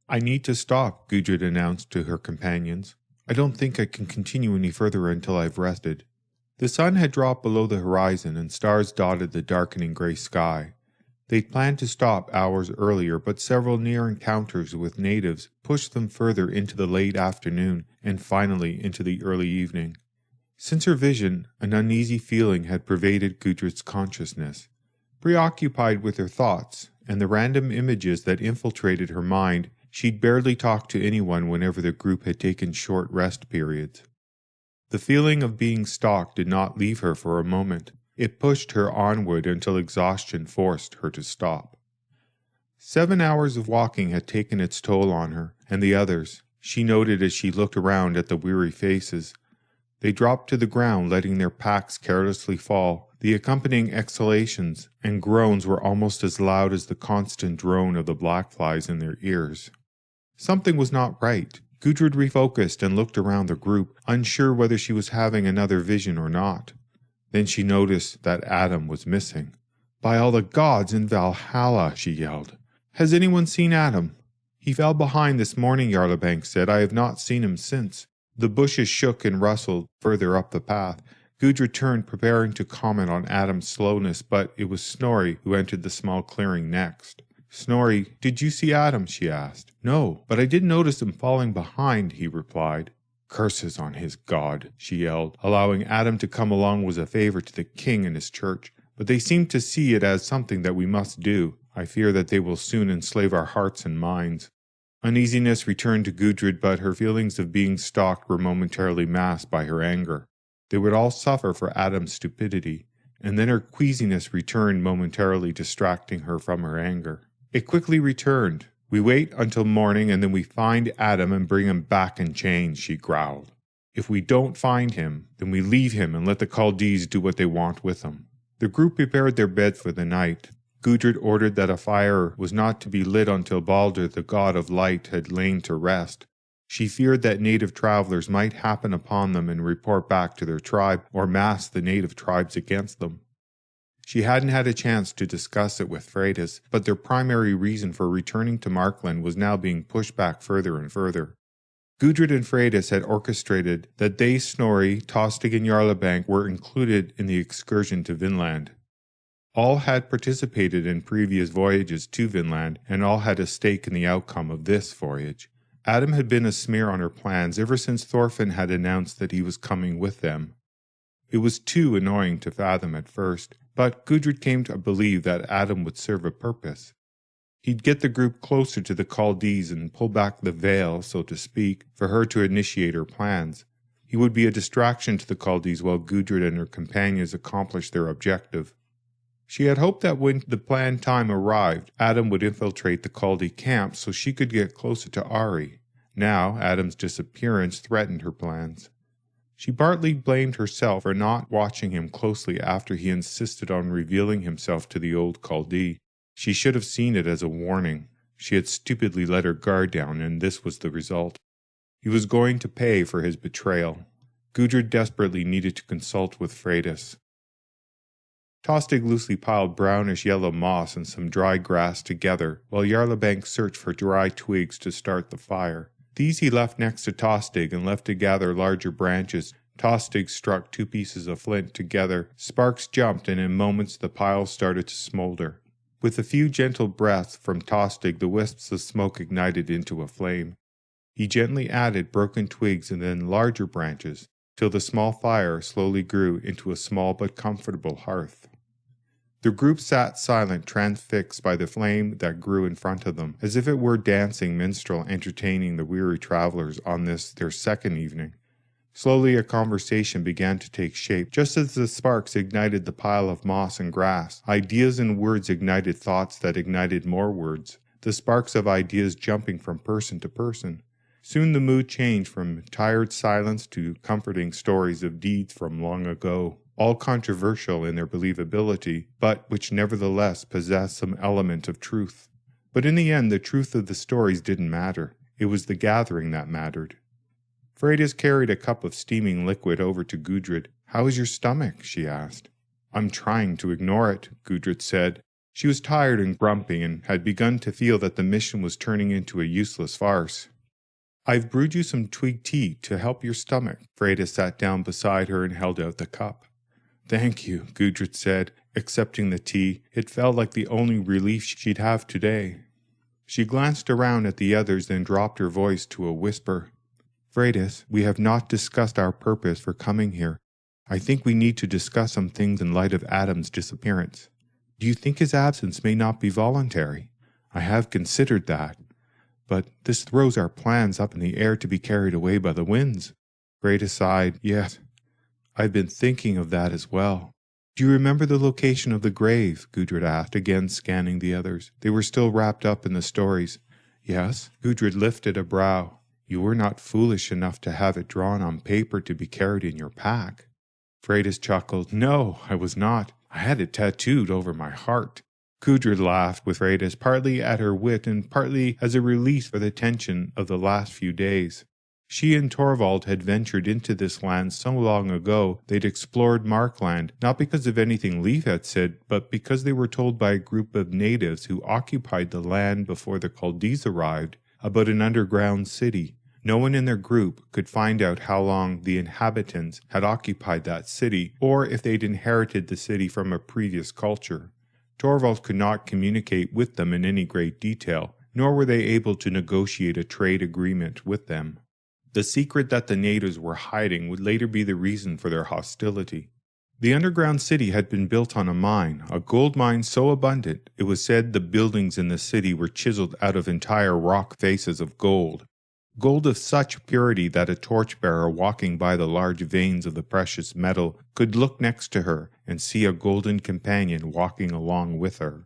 I need to stop, Gudrid announced to her companions. I don't think I can continue any further until I've rested. The sun had dropped below the horizon and stars dotted the darkening gray sky. They'd planned to stop hours earlier, but several near encounters with natives pushed them further into the late afternoon and finally into the early evening. Since her vision, an uneasy feeling had pervaded Gudrid's consciousness. Preoccupied with her thoughts and the random images that infiltrated her mind, she'd barely talked to anyone whenever the group had taken short rest periods. The feeling of being stalked did not leave her for a moment. It pushed her onward until exhaustion forced her to stop. 7 hours of walking had taken its toll on her, and the others, she noted as she looked around at the weary faces. They dropped to the ground, letting their packs carelessly fall. The accompanying exhalations and groans were almost as loud as the constant drone of the black flies in their ears. Something was not right. Gudrid refocused and looked around the group, unsure whether she was having another vision or not. Then she noticed that Adam was missing. "By all the gods in Valhalla," she yelled. "Has anyone seen Adam?" "He fell behind this morning," Jarlabank said. "I have not seen him since." The bushes shook and rustled further up the path. Gudrid turned, preparing to comment on Adam's slowness, but it was Snorri who entered the small clearing next. "Snorri, did you see Adam?" she asked. "No, but I did notice him falling behind," he replied. "Curses on his god," she yelled. "Allowing Adam to come along was a favor to the king and his church, but they seem to see it as something that we must do. I fear that they will soon enslave our hearts and minds." Uneasiness returned to Gudrid, but her feelings of being stalked were momentarily masked by her anger. They would all suffer for Adam's stupidity, and then her queasiness returned, momentarily distracting her from her anger. It quickly returned. "We wait until morning and then we find Adam and bring him back in chains," she growled. "If we don't find him, then we leave him and let the Culdees do what they want with him." The group prepared their bed for the night. Gudrid ordered that a fire was not to be lit until Balder, the god of light, had lain to rest. She feared that native travelers might happen upon them and report back to their tribe or mass the native tribes against them. She hadn't had a chance to discuss it with Freydis, but their primary reason for returning to Markland was now being pushed back further and further. Gudrid and Freydis had orchestrated that they, Snorri, Tostig, and Jarlabank were included in the excursion to Vinland. All had participated in previous voyages to Vinland, and all had a stake in the outcome of this voyage. Adam had been a smear on her plans ever since Thorfinn had announced that he was coming with them. It was too annoying to fathom at first, but Gudrid came to believe that Adam would serve a purpose. He'd get the group closer to the Culdees and pull back the veil, so to speak, for her to initiate her plans. He would be a distraction to the Culdees while Gudrid and her companions accomplished their objective. She had hoped that when the planned time arrived, Adam would infiltrate the Culdee camp so she could get closer to Ari. Now, Adam's disappearance threatened her plans. She partly blamed herself for not watching him closely after he insisted on revealing himself to the old Culdee. She should have seen it as a warning. She had stupidly let her guard down, and this was the result. He was going to pay for his betrayal. Gudrid desperately needed to consult with Freydis. Tostig loosely piled brownish-yellow moss and some dry grass together, while Jarlabank searched for dry twigs to start the fire. These he left next to Tostig and left to gather larger branches. Tostig struck 2 pieces of flint together. Sparks jumped, and in moments the pile started to smolder. With a few gentle breaths from Tostig, the wisps of smoke ignited into a flame. He gently added broken twigs and then larger branches, till the small fire slowly grew into a small but comfortable hearth. The group sat silent, transfixed by the flame that grew in front of them, as if it were dancing minstrel entertaining the weary travelers on this, their second evening. Slowly a conversation began to take shape. Just as the sparks ignited the pile of moss and grass, ideas and words ignited thoughts that ignited more words, the sparks of ideas jumping from person to person. Soon the mood changed from tired silence to comforting stories of deeds from long ago, all controversial in their believability, but which nevertheless possessed some element of truth. But in the end, the truth of the stories didn't matter. It was the gathering that mattered. Freydis carried a cup of steaming liquid over to Gudrid. "How is your stomach?" she asked. "I'm trying to ignore it," Gudrid said. She was tired and grumpy and had begun to feel that the mission was turning into a useless farce. "I've brewed you some twig tea to help your stomach." Freydis sat down beside her and held out the cup. "Thank you," Gudrid said, accepting the tea. It felt like the only relief she'd have today. She glanced around at the others, then dropped her voice to a whisper. "Freydis, we have not discussed our purpose for coming here. I think we need to discuss some things in light of Adam's disappearance. Do you think his absence may not be voluntary? I have considered that. But this throws our plans up in the air to be carried away by the winds." Freydis sighed. "Yes, I've been thinking of that as well." "Do you remember the location of the grave?" Gudrid asked, again scanning the others. They were still wrapped up in the stories. "Yes." Gudrid lifted a brow. "You were not foolish enough to have it drawn on paper to be carried in your pack." Freydis chuckled. "No, I was not. I had it tattooed over my heart." Gudrid laughed with Freydis, partly at her wit and partly as a release for the tension of the last few days. She and Torvald had ventured into this land so long ago they'd explored Markland, not because of anything Leif had said, but because they were told by a group of natives who occupied the land before the Culdees arrived about an underground city. No one in their group could find out how long the inhabitants had occupied that city, or if they'd inherited the city from a previous culture. Torvald could not communicate with them in any great detail, nor were they able to negotiate a trade agreement with them. The secret that the natives were hiding would later be the reason for their hostility. The underground city had been built on a gold mine so abundant it was said the buildings in the city were chiseled out of entire rock faces of gold. Gold of such purity that a torchbearer walking by the large veins of the precious metal could look next to her and see a golden companion walking along with her.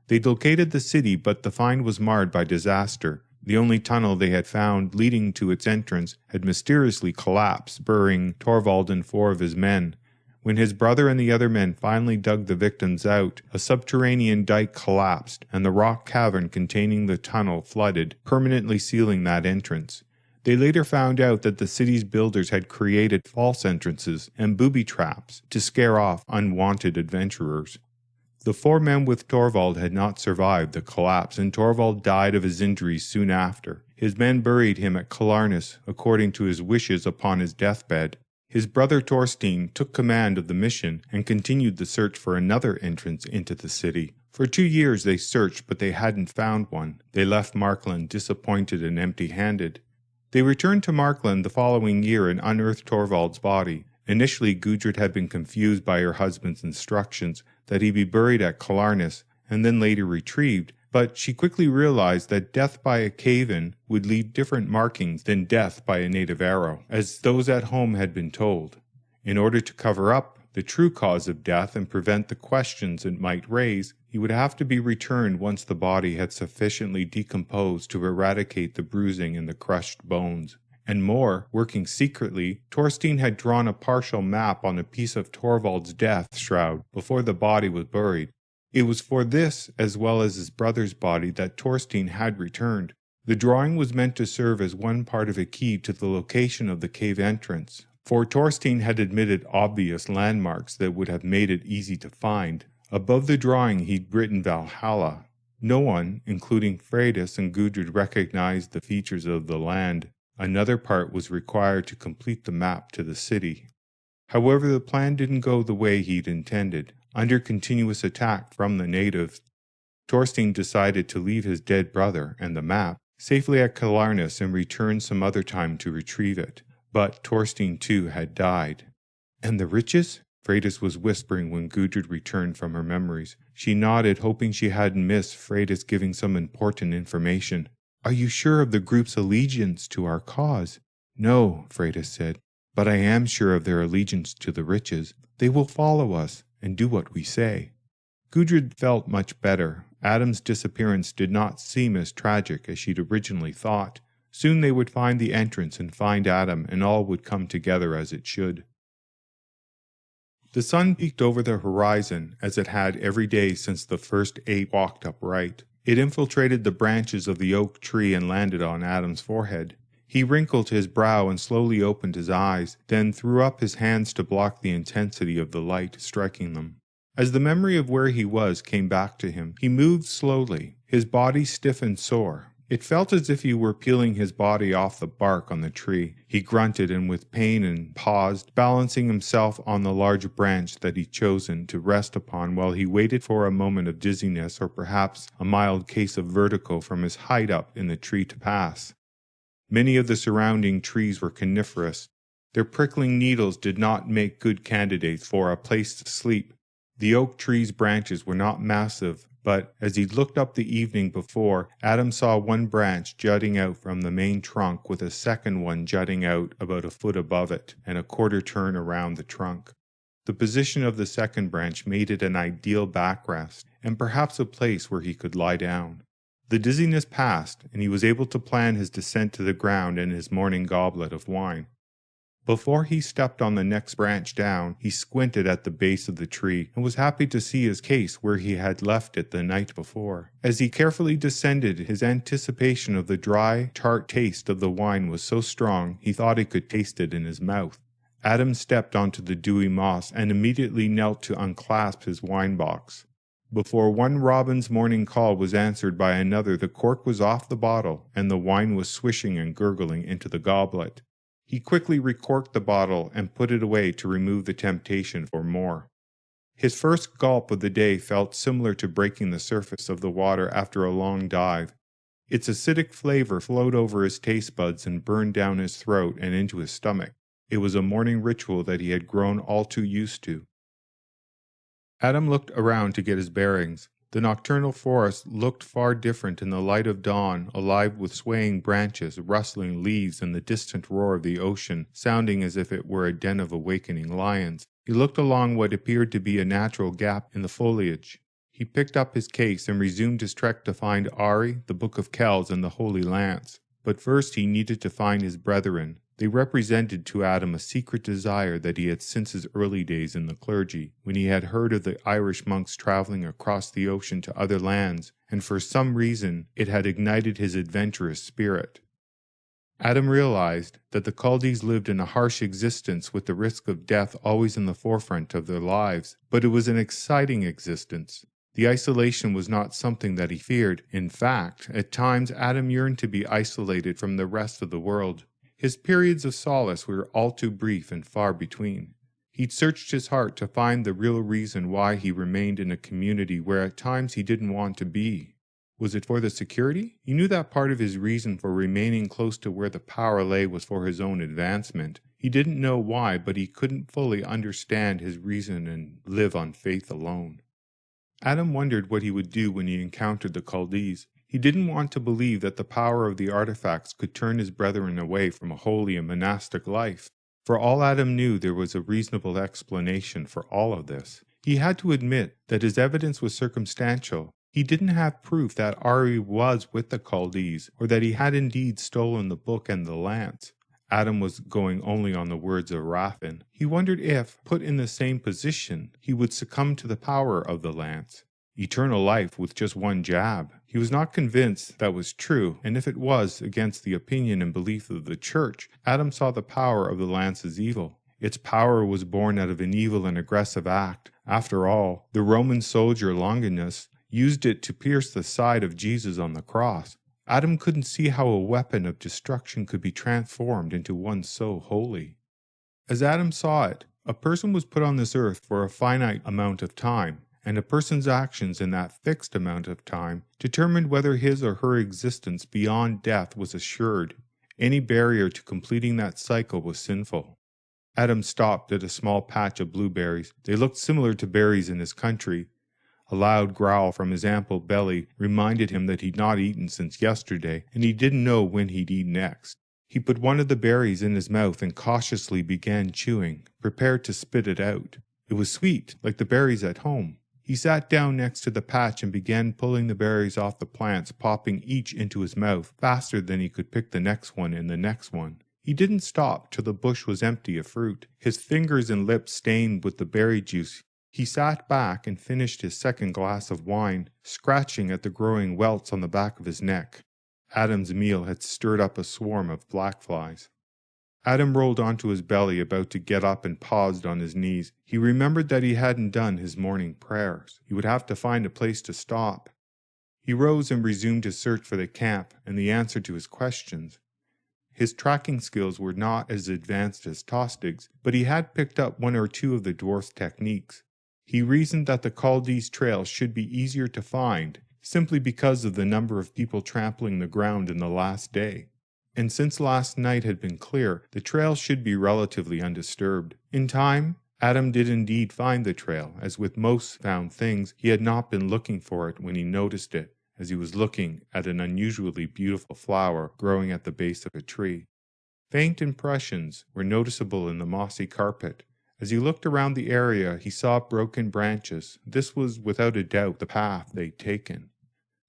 They'd located the city, but the find was marred by disaster. The only tunnel they had found leading to its entrance had mysteriously collapsed, burying Torvald and 4 of his men. When his brother and the other men finally dug the victims out, a subterranean dike collapsed, and the rock cavern containing the tunnel flooded, permanently sealing that entrance. They later found out that the city's builders had created false entrances and booby traps to scare off unwanted adventurers. The 4 men with Torvald had not survived the collapse, and Torvald died of his injuries soon after. His men buried him at Killarness, according to his wishes upon his deathbed. His brother Thorstein took command of the mission and continued the search for another entrance into the city. For 2 years they searched, but they hadn't found one. They left Markland disappointed and empty-handed. They returned to Markland the following year and unearthed Torvald's body. Initially, Gudrid had been confused by her husband's instructions that he be buried at Killarness and then later retrieved, but she quickly realized that death by a cave-in would leave different markings than death by a native arrow, as those at home had been told. In order to cover up the true cause of death and prevent the questions it might raise, he would have to be returned once the body had sufficiently decomposed to eradicate the bruising and the crushed bones. And more, working secretly, Thorstein had drawn a partial map on a piece of Torvald's death shroud before the body was buried. It was for this, as well as his brother's body, that Thorstein had returned. The drawing was meant to serve as one part of a key to the location of the cave entrance, for Thorstein had admitted obvious landmarks that would have made it easy to find. Above the drawing he'd written Valhalla. No one, including Freydis and Gudrid, recognized the features of the land. Another part was required to complete the map to the city. However, the plan didn't go the way he'd intended. Under continuous attack from the natives, Thorstein decided to leave his dead brother and the map safely at Killarness and return some other time to retrieve it. But Thorstein too had died. "And the riches?" Freydis was whispering when Gudrid returned from her memories. She nodded, hoping she hadn't missed Freydis giving some important information. "Are you sure of the group's allegiance to our cause?" "No," Freydis said, "but I am sure of their allegiance to the riches. They will follow us and do what we say." Gudrid felt much better. Adam's disappearance did not seem as tragic as she'd originally thought. Soon they would find the entrance and find Adam, and all would come together as it should. The sun peeked over the horizon, as it had every day since the first 8 walked upright. It infiltrated the branches of the oak tree and landed on Adam's forehead. He wrinkled his brow and slowly opened his eyes, then threw up his hands to block the intensity of the light striking them. As the memory of where he was came back to him, he moved slowly, his body stiff and sore. It felt as if he were peeling his body off the bark on the tree. He grunted and with pain and paused, balancing himself on the large branch that he'd chosen to rest upon while he waited for a moment of dizziness or perhaps a mild case of vertigo from his height up in the tree to pass. Many of the surrounding trees were coniferous. Their prickling needles did not make good candidates for a place to sleep. The oak tree's branches were not massive, but as he looked up the evening before, Adam saw one branch jutting out from the main trunk with a second one jutting out about a foot above it and a quarter turn around the trunk. The position of the second branch made it an ideal backrest and perhaps a place where he could lie down. The dizziness passed, and he was able to plan his descent to the ground and his morning goblet of wine. Before he stepped on the next branch down, he squinted at the base of the tree and was happy to see his case where he had left it the night before. As he carefully descended, his anticipation of the dry, tart taste of the wine was so strong he thought he could taste it in his mouth. Adam stepped onto the dewy moss and immediately knelt to unclasp his wine box. Before one robin's morning call was answered by another, the cork was off the bottle and the wine was swishing and gurgling into the goblet. He quickly recorked the bottle and put it away to remove the temptation for more. His first gulp of the day felt similar to breaking the surface of the water after a long dive. Its acidic flavor flowed over his taste buds and burned down his throat and into his stomach. It was a morning ritual that he had grown all too used to. Adam looked around to get his bearings. The nocturnal forest looked far different in the light of dawn, alive with swaying branches, rustling leaves, and the distant roar of the ocean, sounding as if it were a den of awakening lions. He looked along what appeared to be a natural gap in the foliage. He picked up his case and resumed his trek to find Ari, the Book of Kells, and the Holy Lance. But first he needed to find his brethren. They represented to Adam a secret desire that he had since his early days in the clergy, when he had heard of the Irish monks traveling across the ocean to other lands, and for some reason it had ignited his adventurous spirit. Adam realized that the Culdees lived in a harsh existence with the risk of death always in the forefront of their lives, but it was an exciting existence. The isolation was not something that he feared. In fact, at times Adam yearned to be isolated from the rest of the world. His periods of solace were all too brief and far between. He'd searched his heart to find the real reason why he remained in a community where at times he didn't want to be. Was it for the security? He knew that part of his reason for remaining close to where the power lay was for his own advancement. He didn't know why, but he couldn't fully understand his reason and live on faith alone. Adam wondered what he would do when he encountered the Culdees. He didn't want to believe that the power of the artifacts could turn his brethren away from a holy and monastic life. For all Adam knew, there was a reasonable explanation for all of this. He had to admit that his evidence was circumstantial. He didn't have proof that Ari was with the Culdees, or that he had indeed stolen the book and the lance. Adam was going only on the words of Raffin. He wondered if, put in the same position, he would succumb to the power of the lance. Eternal life with just one jab. He was not convinced that was true, and if it was against the opinion and belief of the church, Adam saw the power of the lance as evil. Its power was born out of an evil and aggressive act. After all, the Roman soldier Longinus used it to pierce the side of Jesus on the cross. Adam couldn't see how a weapon of destruction could be transformed into one so holy. As Adam saw it, a person was put on this earth for a finite amount of time, and a person's actions in that fixed amount of time determined whether his or her existence beyond death was assured. Any barrier to completing that cycle was sinful. Adam stopped at a small patch of blueberries. They looked similar to berries in his country. A loud growl from his ample belly reminded him that he'd not eaten since yesterday, and he didn't know when he'd eat next. He put one of the berries in his mouth and cautiously began chewing, prepared to spit it out. It was sweet, like the berries at home. He sat down next to the patch and began pulling the berries off the plants, popping each into his mouth faster than he could pick the next one and the next one. He didn't stop till the bush was empty of fruit, his fingers and lips stained with the berry juice. He sat back and finished his second glass of wine, scratching at the growing welts on the back of his neck. Adam's meal had stirred up a swarm of black flies. Adam rolled onto his belly, about to get up, and paused on his knees. He remembered that he hadn't done his morning prayers. He would have to find a place to stop. He rose and resumed his search for the camp and the answer to his questions. His tracking skills were not as advanced as Tostig's, but he had picked up one or two of the dwarf's techniques. He reasoned that the Culdees trail should be easier to find, simply because of the number of people trampling the ground in the last day. And since last night had been clear, the trail should be relatively undisturbed. In time, Adam did indeed find the trail, as with most found things, he had not been looking for it when he noticed it, as he was looking at an unusually beautiful flower growing at the base of a tree. Faint impressions were noticeable in the mossy carpet. As he looked around the area, he saw broken branches. This was without a doubt the path they'd taken.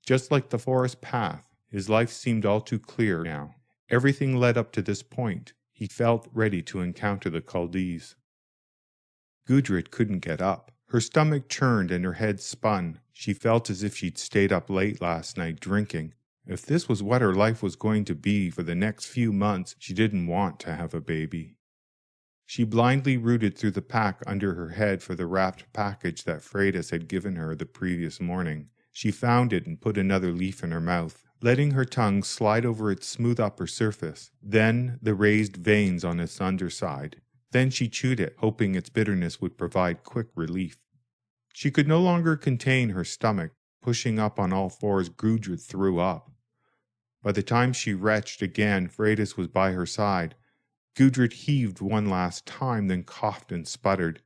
Just like the forest path, his life seemed all too clear now. Everything led up to this point. He felt ready to encounter the Culdees. Gudrid couldn't get up. Her stomach churned and her head spun. She felt as if she'd stayed up late last night drinking. If this was what her life was going to be for the next few months, she didn't want to have a baby. She blindly rooted through the pack under her head for the wrapped package that Freydis had given her the previous morning. She found it and put another leaf in her mouth, letting her tongue slide over its smooth upper surface, then the raised veins on its underside. Then she chewed it, hoping its bitterness would provide quick relief. She could no longer contain her stomach. Pushing up on all fours, Gudrid threw up. By the time she retched again, Freydis was by her side. Gudrid heaved one last time, then coughed and sputtered.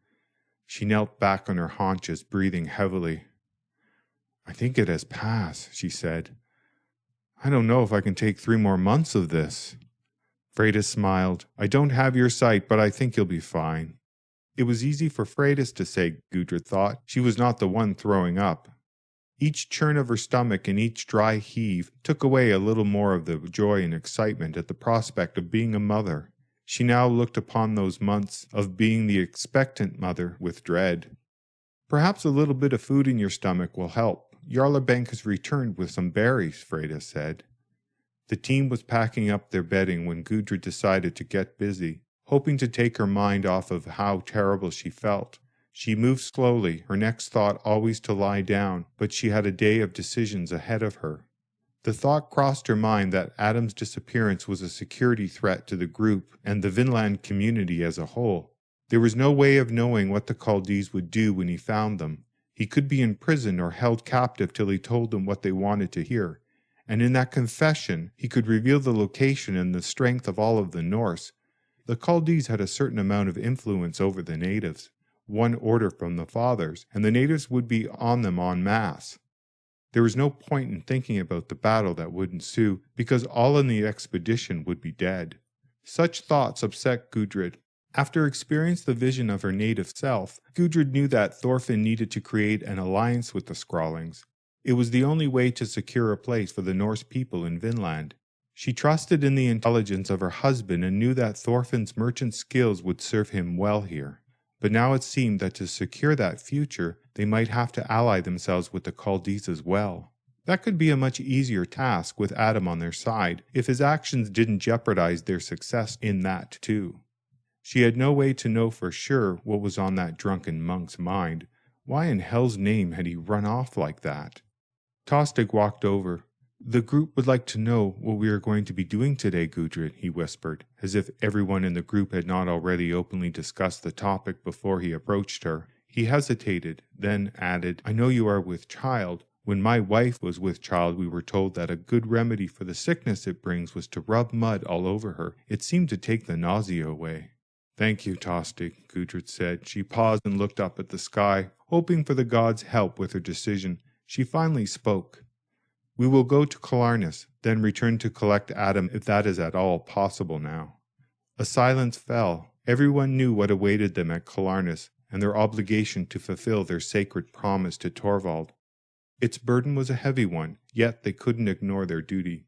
She knelt back on her haunches, breathing heavily. "I think it has passed," she said. "I don't know if I can take 3 more months of this." Freydis smiled. "I don't have your sight, but I think you'll be fine." It was easy for Freydis to say, Gudrid thought. She was not the one throwing up. Each churn of her stomach and each dry heave took away a little more of the joy and excitement at the prospect of being a mother. She now looked upon those months of being the expectant mother with dread. "Perhaps a little bit of food in your stomach will help. Jarlabank has returned with some berries," Freydis said. The team was packing up their bedding when Gudrid decided to get busy, hoping to take her mind off of how terrible she felt. She moved slowly, her next thought always to lie down, but she had a day of decisions ahead of her. The thought crossed her mind that Adam's disappearance was a security threat to the group and the Vinland community as a whole. There was no way of knowing what the Culdees would do when he found them. He could be in prison or held captive till he told them what they wanted to hear. And in that confession, he could reveal the location and the strength of all of the Norse. The Culdees had a certain amount of influence over the natives. One order from the fathers, and the natives would be on them en masse. There was no point in thinking about the battle that would ensue, because all in the expedition would be dead. Such thoughts upset Gudrid. After experiencing the vision of her native self, Gudrid knew that Thorfinn needed to create an alliance with the Scrawlings. It was the only way to secure a place for the Norse people in Vinland. She trusted in the intelligence of her husband and knew that Thorfinn's merchant skills would serve him well here. But now it seemed that to secure that future, they might have to ally themselves with the Culdees as well. That could be a much easier task with Adam on their side, if his actions didn't jeopardize their success in that too. She had no way to know for sure what was on that drunken monk's mind. Why in hell's name had he run off like that? Tostig walked over. "The group would like to know what we are going to be doing today, Gudrid," he whispered, as if everyone in the group had not already openly discussed the topic before he approached her. He hesitated, then added, "I know you are with child. When my wife was with child, we were told that a good remedy for the sickness it brings was to rub mud all over her. It seemed to take the nausea away." "Thank you, Tostig," Gudrid said. She paused and looked up at the sky, hoping for the gods' help with her decision. She finally spoke. "We will go to Killarness, then return to collect Adam if that is at all possible now." A silence fell. Everyone knew what awaited them at Killarness and their obligation to fulfill their sacred promise to Torvald. Its burden was a heavy one, yet they couldn't ignore their duty.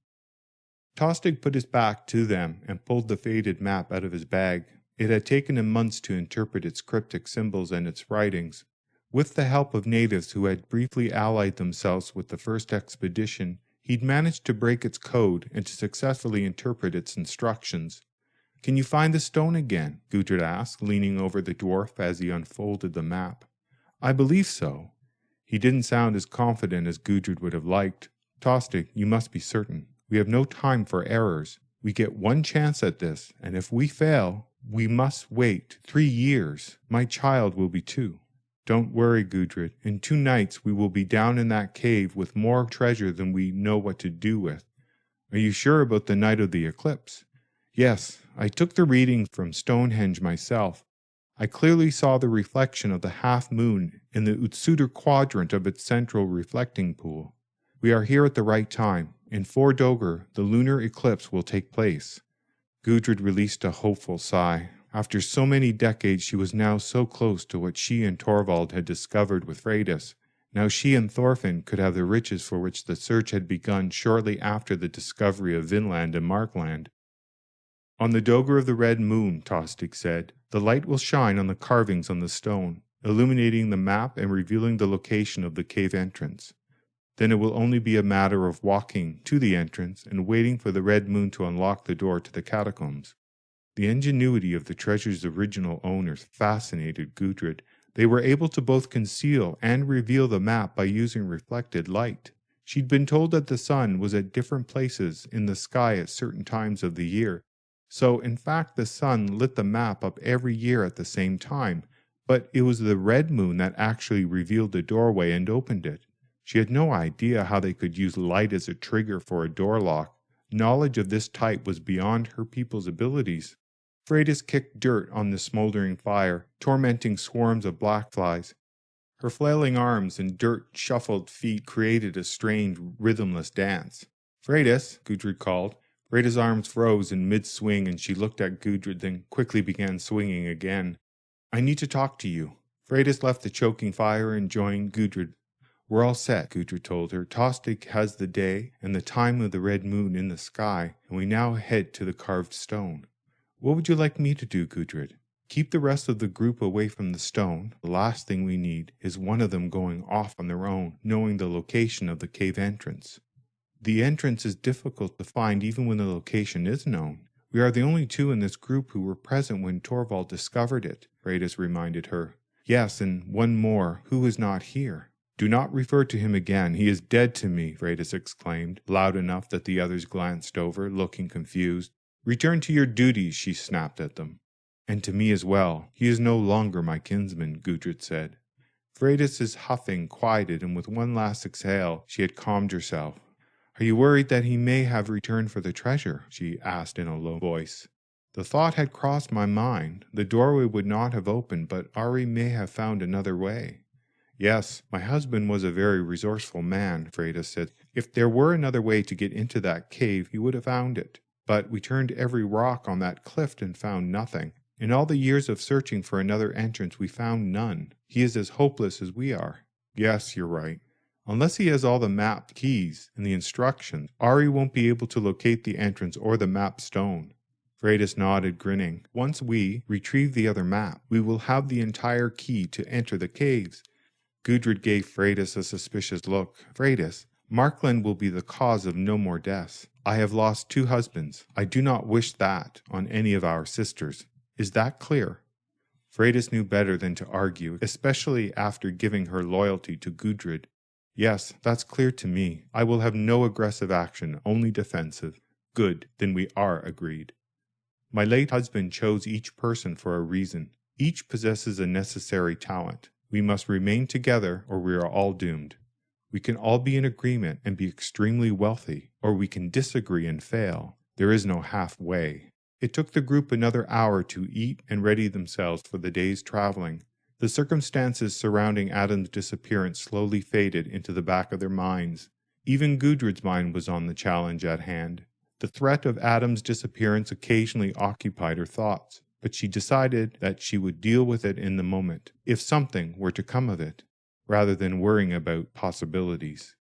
Tostig put his back to them and pulled the faded map out of his bag. It had taken him months to interpret its cryptic symbols and its writings. With the help of natives who had briefly allied themselves with the first expedition, he'd managed to break its code and to successfully interpret its instructions. Can you find the stone again? Gudrid asked, leaning over the dwarf as he unfolded the map. I believe so. He didn't sound as confident as Gudrid would have liked. Tostig, you must be certain. We have no time for errors. We get one chance at this, and if we fail, we must wait 3 years. My child will be 2. Don't worry, Gudrid. In 2 nights we will be down in that cave with more treasure than we know what to do with. Are you sure about the night of the eclipse? Yes, I took the reading from Stonehenge myself. I clearly saw the reflection of the half-moon in the Utsuder quadrant of its central reflecting pool. We are here at the right time. In 4 Dogr, the lunar eclipse will take place. Gudrid released a hopeful sigh. After so many decades, she was now so close to what she and Torvald had discovered with Freydis. Now she and Thorfinn could have the riches for which the search had begun shortly after the discovery of Vinland and Markland. On the Dogr of the Red Moon, Tostig said, the light will shine on the carvings on the stone, illuminating the map and revealing the location of the cave entrance. Then it will only be a matter of walking to the entrance and waiting for the Red Moon to unlock the door to the catacombs. The ingenuity of the treasure's original owners fascinated Gudrid. They were able to both conceal and reveal the map by using reflected light. She'd been told that the sun was at different places in the sky at certain times of the year. So, in fact, the sun lit the map up every year at the same time, but it was the red moon that actually revealed the doorway and opened it. She had no idea how they could use light as a trigger for a door lock. Knowledge of this type was beyond her people's abilities. Freydis kicked dirt on the smoldering fire, tormenting swarms of black flies. Her flailing arms and dirt-shuffled feet created a strange, rhythmless dance. Freydis, Gudrid called. Freydis' arms froze in mid-swing and she looked at Gudrid, then quickly began swinging again. I need to talk to you. Freydis left the choking fire and joined Gudrid. We're all set, Gudrid told her. Tostig has the day and the time of the red moon in the sky, and we now head to the carved stone. What would you like me to do, Gudrid? Keep the rest of the group away from the stone. The last thing we need is one of them going off on their own, knowing the location of the cave entrance. The entrance is difficult to find even when the location is known. We are the only 2 in this group who were present when Torvald discovered it, Freydis reminded her. Yes, and one more, who is not here. Do not refer to him again. He is dead to me, Freydis exclaimed, loud enough that the others glanced over, looking confused. Return to your duties, she snapped at them. And to me as well. He is no longer my kinsman, Gudrid said. Freydis' huffing quieted, and with one last exhale, she had calmed herself. Are you worried that he may have returned for the treasure? She asked in a low voice. The thought had crossed my mind. The doorway would not have opened, but Ari may have found another way. Yes, my husband was a very resourceful man, Freydis said. If there were another way to get into that cave, he would have found it. But we turned every rock on that cliff and found nothing. In all the years of searching for another entrance, we found none. He is as hopeless as we are. Yes, you're right. Unless he has all the map keys and the instructions, Ari won't be able to locate the entrance or the map stone. Freydis nodded, grinning. Once we retrieve the other map, we will have the entire key to enter the caves. Gudrid gave Freydis a suspicious look. Freydis, Markland will be the cause of no more deaths. I have lost 2 husbands. I do not wish that on any of our sisters. Is that clear? Freydis knew better than to argue, especially after giving her loyalty to Gudrid. Yes, that's clear to me. I will have no aggressive action, only defensive. Good, then we are agreed. My late husband chose each person for a reason. Each possesses a necessary talent. We must remain together or we are all doomed. We can all be in agreement and be extremely wealthy, or we can disagree and fail. There is no halfway. It took the group another hour to eat and ready themselves for the day's traveling. The circumstances surrounding Adam's disappearance slowly faded into the back of their minds. Even Gudrid's mind was on the challenge at hand. The threat of Adam's disappearance occasionally occupied her thoughts, but she decided that she would deal with it in the moment, if something were to come of it, rather than worrying about possibilities.